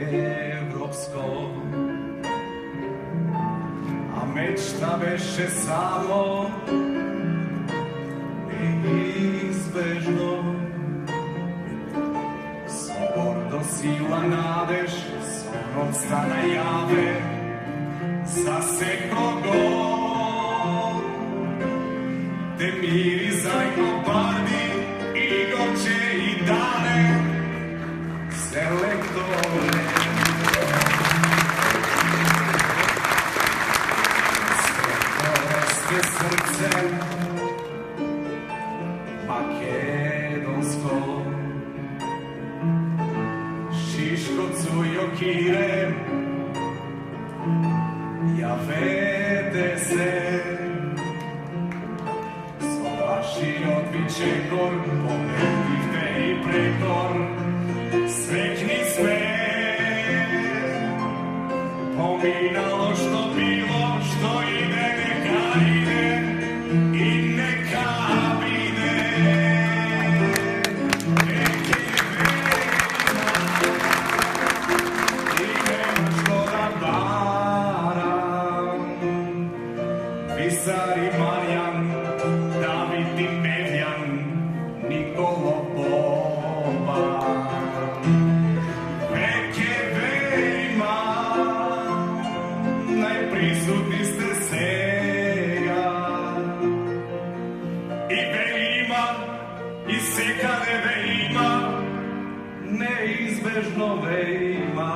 evropsko, a mečta beše samo neizbežno. Sobor do sila nadeš, sonovca najave, zaseko god. Te miri zajedno bardi, i noće i dane, selektore. Svetorovske srce, makedonsko, Šiškocu i okire, javete se. Slovaši odbiće kor, pobedite i prekor, srećni sve. Pominalo što bilo, što ide, neka ide i neka vide. Neke vedina i nema što da varam. Visar i Marijan, David i Medjan, Nikolo Boban. Prisutni ste sega i veima i sekane veima, neizbežno veima.